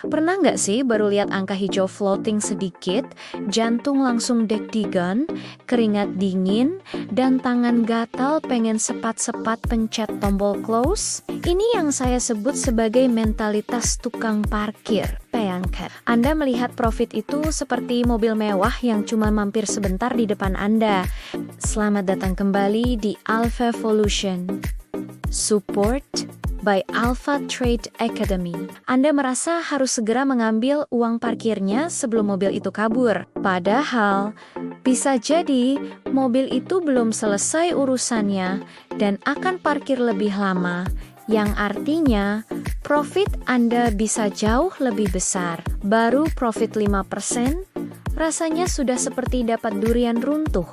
Pernah nggak sih baru lihat angka hijau floating sedikit, jantung langsung deg-degan, keringat dingin, dan tangan gatal pengen sepat-sepat pencet tombol close? Ini yang saya sebut sebagai mentalitas tukang parkir. Bayangkan, Anda melihat profit itu seperti mobil mewah yang cuma mampir sebentar di depan Anda. Selamat datang kembali di Alpha Evolution. Support by Alpha Trade Academy. Anda merasa harus segera mengambil uang parkirnya sebelum mobil itu kabur. Padahal, bisa jadi mobil itu belum selesai urusannya dan akan parkir lebih lama, yang artinya profit Anda bisa jauh lebih besar. Baru profit 5%, rasanya sudah seperti dapat durian runtuh.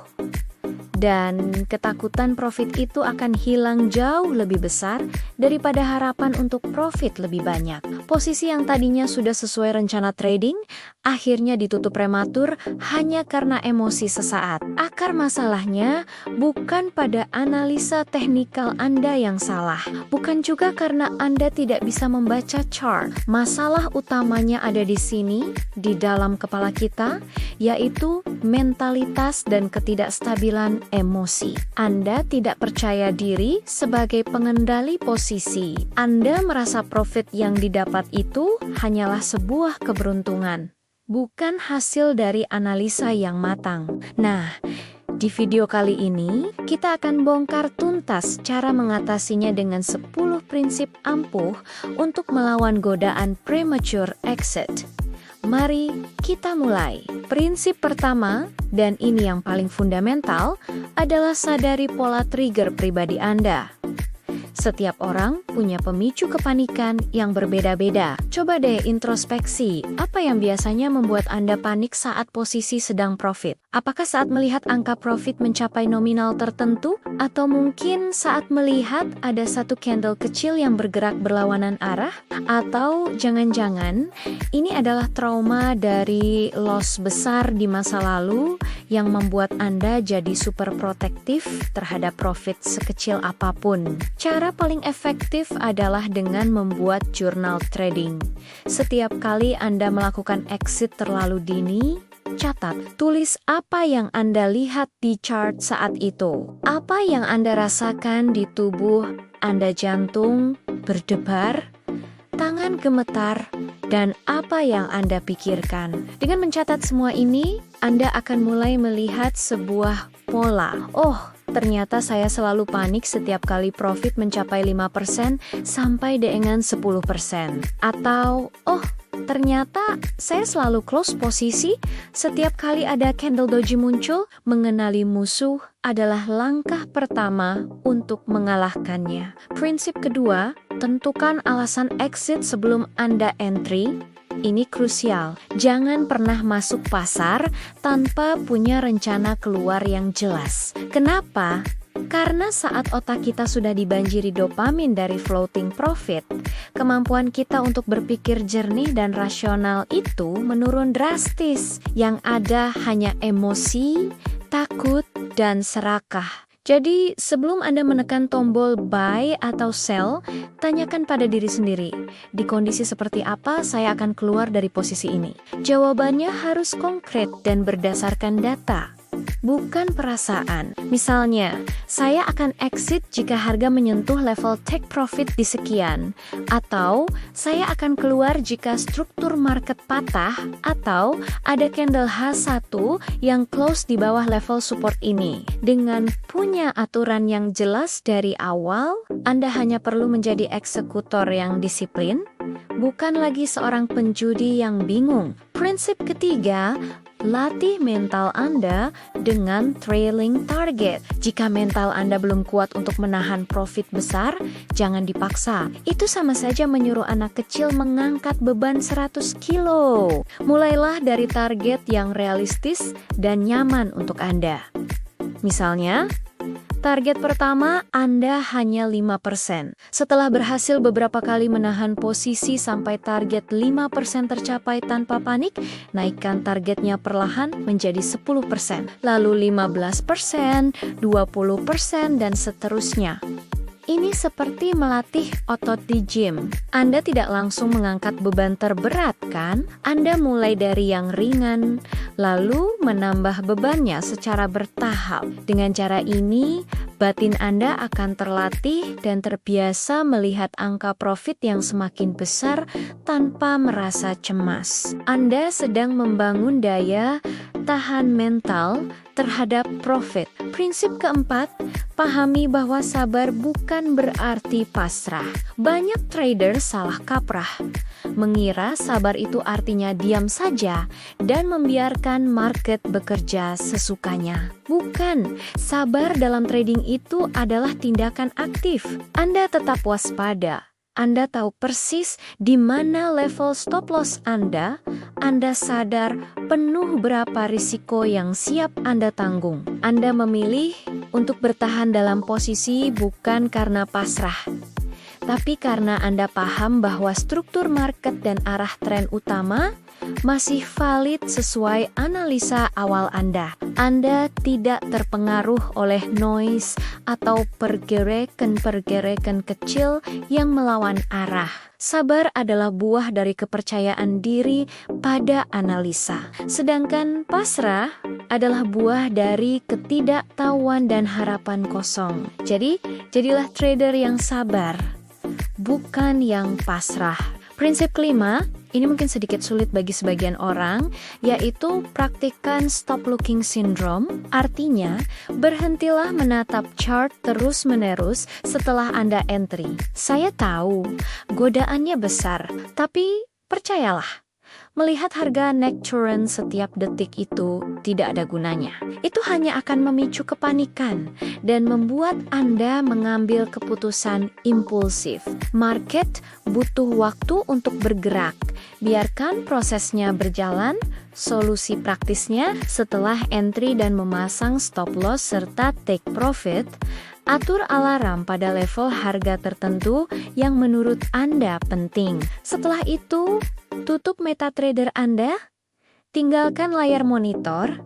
Dan ketakutan profit itu akan hilang jauh lebih besar daripada harapan untuk profit lebih banyak. Posisi yang tadinya sudah sesuai rencana trading, akhirnya ditutup prematur hanya karena emosi sesaat. Akar masalahnya bukan pada analisa teknikal Anda yang salah, bukan juga karena Anda tidak bisa membaca chart. Masalah utamanya ada di sini, di dalam kepala kita, yaitu mentalitas dan ketidakstabilan emosi. Anda tidak percaya diri sebagai pengendali posisi. Anda merasa profit yang didapat itu hanyalah sebuah keberuntungan, bukan hasil dari analisa yang matang. Nah, di video kali ini, kita akan bongkar tuntas cara mengatasinya dengan 10 prinsip ampuh untuk melawan godaan premature exit. Mari kita mulai. Prinsip pertama, dan ini yang paling fundamental, adalah sadari pola trigger pribadi Anda. Setiap orang punya pemicu kepanikan yang berbeda-beda. Coba deh introspeksi, apa yang biasanya membuat Anda panik saat posisi sedang profit? Apakah saat melihat angka profit mencapai nominal tertentu? Atau mungkin saat melihat ada satu candle kecil yang bergerak berlawanan arah? Atau jangan-jangan ini adalah trauma dari loss besar di masa lalu yang membuat Anda jadi super protektif terhadap profit sekecil apapun? Cara paling efektif adalah dengan membuat jurnal trading. Setiap kali Anda melakukan exit terlalu dini, catat, tulis apa yang Anda lihat di chart saat itu. Apa yang Anda rasakan di tubuh Anda, jantung berdebar, tangan gemetar, dan apa yang Anda pikirkan. Dengan mencatat semua ini, Anda akan mulai melihat sebuah pola. Oh, ternyata saya selalu panik setiap kali profit mencapai 5% sampai dengan 10%. Atau, oh, ternyata saya selalu close posisi setiap kali ada candle doji muncul. Mengenali musuh adalah langkah pertama untuk mengalahkannya. Prinsip kedua, tentukan alasan exit sebelum Anda entry. Ini krusial. Jangan pernah masuk pasar tanpa punya rencana keluar yang jelas. Kenapa? Karena saat otak kita sudah dibanjiri dopamin dari floating profit, kemampuan kita untuk berpikir jernih dan rasional itu menurun drastis. Yang ada hanya emosi, takut, dan serakah. Jadi, sebelum Anda menekan tombol buy atau sell, tanyakan pada diri sendiri, di kondisi seperti apa saya akan keluar dari posisi ini? Jawabannya harus konkret dan berdasarkan data, bukan perasaan. Misalnya, saya akan exit jika harga menyentuh level take profit di sekian, atau saya akan keluar jika struktur market patah, atau ada candle H1 yang close di bawah level support ini. Dengan punya aturan yang jelas dari awal, Anda hanya perlu menjadi eksekutor yang disiplin, bukan lagi seorang penjudi yang bingung. Prinsip ketiga, latih mental Anda dengan trailing target. Jika mental Anda belum kuat untuk menahan profit besar, jangan dipaksa. Itu sama saja menyuruh anak kecil mengangkat beban 100 kilo. Mulailah dari target yang realistis dan nyaman untuk Anda. Misalnya, target pertama Anda hanya 5%. Setelah berhasil beberapa kali menahan posisi sampai target 5% tercapai tanpa panik, naikkan targetnya perlahan menjadi 10%, lalu 15%, 20%, dan seterusnya. ini seperti melatih otot di gym. Anda tidak langsung mengangkat beban terberat, kan? Anda mulai dari yang ringan, lalu menambah bebannya secara bertahap. Dengan cara ini, batin Anda akan terlatih dan terbiasa melihat angka profit yang semakin besar tanpa merasa cemas. Anda sedang membangun daya tahan mental terhadap profit. Prinsip keempat, pahami bahwa sabar bukan berarti pasrah. Banyak trader salah kaprah, mengira sabar itu artinya diam saja dan membiarkan market bekerja sesukanya. Bukan, sabar dalam trading itu adalah tindakan aktif. Anda tetap waspada. Anda tahu persis di mana level stop loss Anda sadar penuh berapa risiko yang siap Anda tanggung. Anda memilih untuk bertahan dalam posisi bukan karena pasrah, tapi karena Anda paham bahwa struktur market dan arah tren utama masih valid sesuai analisa awal Anda. Anda tidak terpengaruh oleh noise atau pergerakan-pergerakan kecil yang melawan arah. Sabar adalah buah dari kepercayaan diri pada analisa. Sedangkan pasrah adalah buah dari ketidaktahuan dan harapan kosong. Jadi, jadilah trader yang sabar, bukan yang pasrah. Prinsip kelima, ini mungkin sedikit sulit bagi sebagian orang, yaitu praktikkan stop looking syndrome. Artinya, berhentilah menatap chart terus-menerus setelah Anda entry. Saya tahu, godaannya besar, tapi percayalah, melihat harga naik turun setiap detik itu tidak ada gunanya. Itu hanya akan memicu kepanikan dan membuat Anda mengambil keputusan impulsif. Market butuh waktu untuk bergerak. Biarkan prosesnya berjalan. Solusi praktisnya setelah entry dan memasang stop loss serta take profit, atur alarm pada level harga tertentu yang menurut Anda penting. Setelah itu, tutup MetaTrader Anda, tinggalkan layar monitor,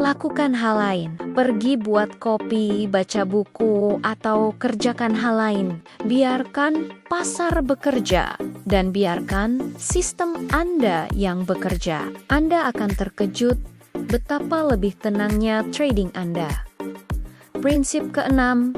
lakukan hal lain. Pergi buat kopi, baca buku, atau kerjakan hal lain. Biarkan pasar bekerja dan biarkan sistem Anda yang bekerja. Anda akan terkejut betapa lebih tenangnya trading Anda. Prinsip keenam,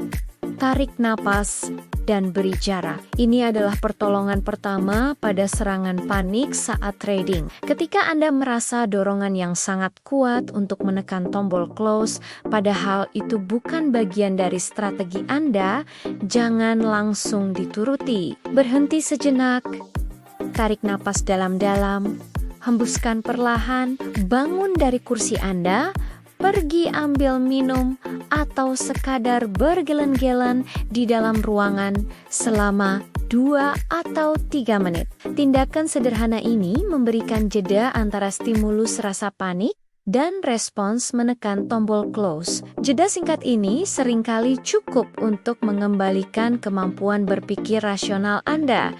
tarik napas dan beri jarak. Ini adalah pertolongan pertama pada serangan panik saat trading. Ketika Anda merasa dorongan yang sangat kuat untuk menekan tombol close, padahal itu bukan bagian dari strategi Anda, jangan langsung dituruti. Berhenti sejenak, tarik napas dalam-dalam, hembuskan perlahan, bangun dari kursi Anda, pergi ambil minum, atau sekadar berjalan-jalan di dalam ruangan selama 2 atau 3 menit. Tindakan sederhana ini memberikan jeda antara stimulus rasa panik dan respons menekan tombol close. Jeda singkat ini seringkali cukup untuk mengembalikan kemampuan berpikir rasional Anda.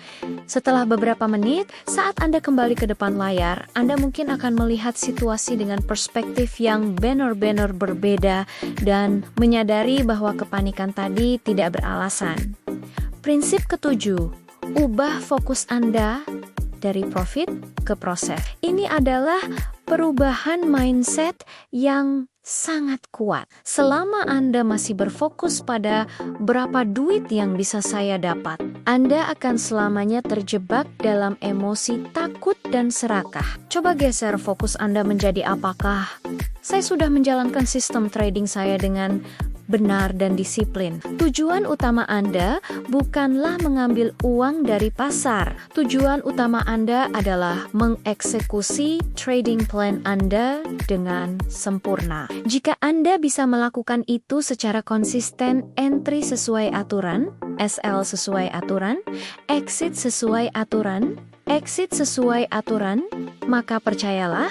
Setelah beberapa menit, saat Anda kembali ke depan layar, Anda mungkin akan melihat situasi dengan perspektif yang benar-benar berbeda dan menyadari bahwa kepanikan tadi tidak beralasan. Prinsip ketujuh, ubah fokus Anda dari profit ke proses. Ini adalah perubahan mindset yang sangat kuat. Selama Anda masih berfokus pada berapa duit yang bisa saya dapat, Anda akan selamanya terjebak dalam emosi takut dan serakah. Coba geser fokus Anda menjadi apakah saya sudah menjalankan sistem trading saya dengan benar dan disiplin. Tujuan utama Anda bukanlah mengambil uang dari pasar. Tujuan utama Anda adalah mengeksekusi trading plan Anda dengan sempurna. Jika Anda bisa melakukan itu secara konsisten, entry sesuai aturan, SL sesuai aturan, exit sesuai aturan, exit sesuai aturan, maka percayalah,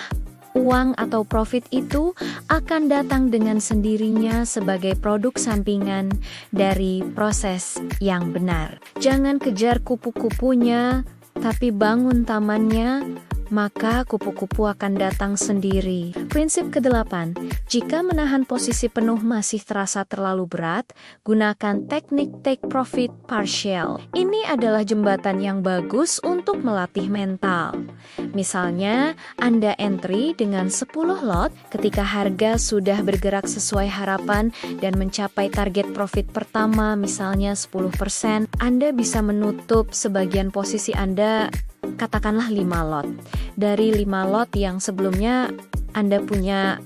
uang atau profit itu akan datang dengan sendirinya sebagai produk sampingan dari proses yang benar. Jangan kejar kupu-kupunya, tapi bangun tamannya, maka kupu-kupu akan datang sendiri. Prinsip ke-8, jika menahan posisi penuh masih terasa terlalu berat, gunakan teknik take profit partial. Ini adalah jembatan yang bagus untuk melatih mental. Misalnya, Anda entry dengan 10 lot ketika harga sudah bergerak sesuai harapan dan mencapai target profit pertama, misalnya 10%, Anda bisa menutup sebagian posisi Anda, katakanlah 5 lot. Dari 5 lot yang sebelumnya Anda punya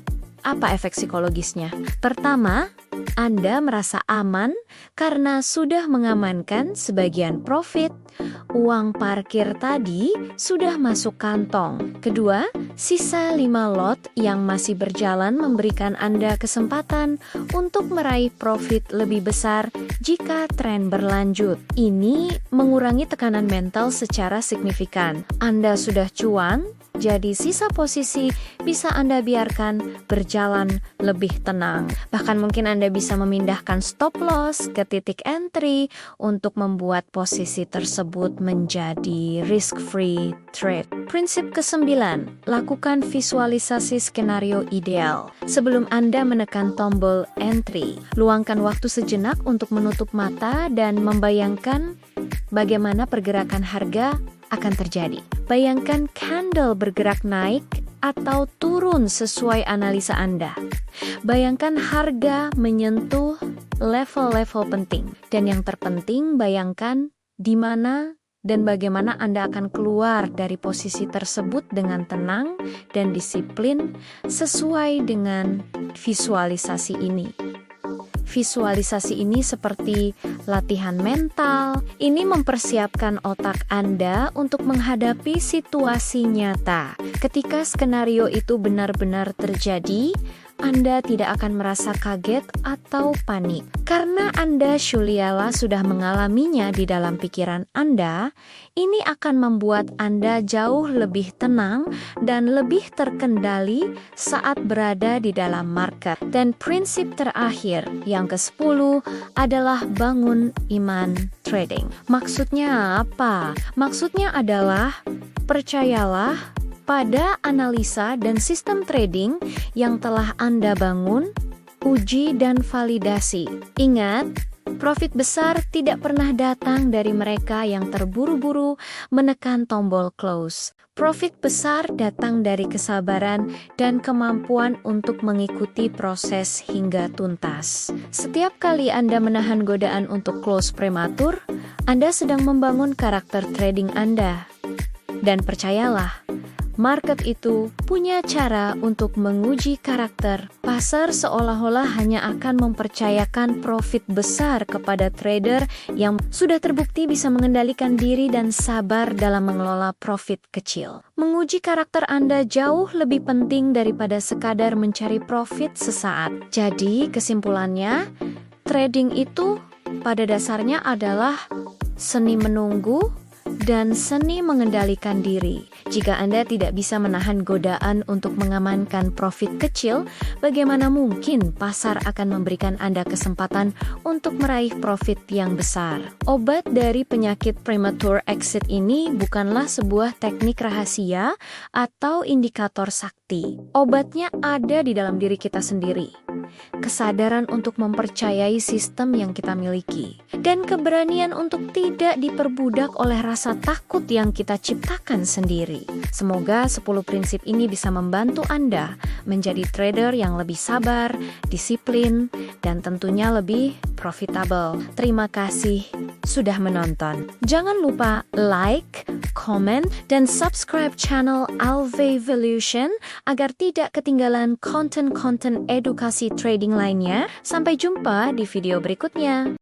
apa efek psikologisnya? Pertama, Anda merasa aman karena sudah mengamankan sebagian profit. Uang parkir tadi sudah masuk kantong. Kedua, sisa 5 lot yang masih berjalan memberikan Anda kesempatan untuk meraih profit lebih besar jika tren berlanjut. Ini mengurangi tekanan mental secara signifikan. Anda sudah cuan, jadi sisa posisi bisa Anda biarkan berjalan lebih tenang. Bahkan mungkin Anda bisa memindahkan stop loss ke titik entry untuk membuat posisi tersebut menjadi risk-free trade. Prinsip ke-9, lakukan visualisasi skenario ideal. Sebelum Anda menekan tombol entry, luangkan waktu sejenak untuk menutup mata dan membayangkan bagaimana pergerakan harga akan terjadi. Bayangkan candle bergerak naik atau turun sesuai analisa Anda. Bayangkan harga menyentuh level-level penting. Dan yang terpenting, bayangkan di mana dan bagaimana Anda akan keluar dari posisi tersebut dengan tenang dan disiplin sesuai dengan visualisasi ini. Visualisasi ini seperti latihan mental. Ini mempersiapkan otak Anda untuk menghadapi situasi nyata. Ketika skenario itu benar-benar terjadi, Anda tidak akan merasa kaget atau panik. Karena Anda Shuliala sudah mengalaminya di dalam pikiran Anda, ini akan membuat Anda jauh lebih tenang dan lebih terkendali saat berada di dalam market. Dan prinsip terakhir, yang ke-10, adalah bangun iman trading. Maksudnya apa? Maksudnya adalah percayalah pada analisa dan sistem trading yang telah Anda bangun, uji dan validasi. Ingat, profit besar tidak pernah datang dari mereka yang terburu-buru menekan tombol close. Profit besar datang dari kesabaran dan kemampuan untuk mengikuti proses hingga tuntas. Setiap kali Anda menahan godaan untuk close prematur, Anda sedang membangun karakter trading Anda. Dan percayalah, market itu punya cara untuk menguji karakter. Pasar seolah-olah hanya akan mempercayakan profit besar kepada trader yang sudah terbukti bisa mengendalikan diri dan sabar dalam mengelola profit kecil. Menguji karakter Anda jauh lebih penting daripada sekadar mencari profit sesaat. Jadi, kesimpulannya, trading itu pada dasarnya adalah seni menunggu dan seni mengendalikan diri. Jika Anda tidak bisa menahan godaan untuk mengamankan profit kecil, bagaimana mungkin pasar akan memberikan Anda kesempatan untuk meraih profit yang besar? Obat dari penyakit premature exit ini bukanlah sebuah teknik rahasia atau indikator sakti. Obatnya ada di dalam diri kita sendiri. Kesadaran untuk mempercayai sistem yang kita miliki, dan keberanian untuk tidak diperbudak oleh rasa takut yang kita ciptakan sendiri. Semoga 10 prinsip ini bisa membantu Anda menjadi trader yang lebih sabar, disiplin, dan tentunya lebih profitable. Terima kasih sudah menonton. Jangan lupa like, comment, dan subscribe channel Alvevolution agar tidak ketinggalan konten-konten edukasi trading lainnya. Sampai jumpa di video berikutnya.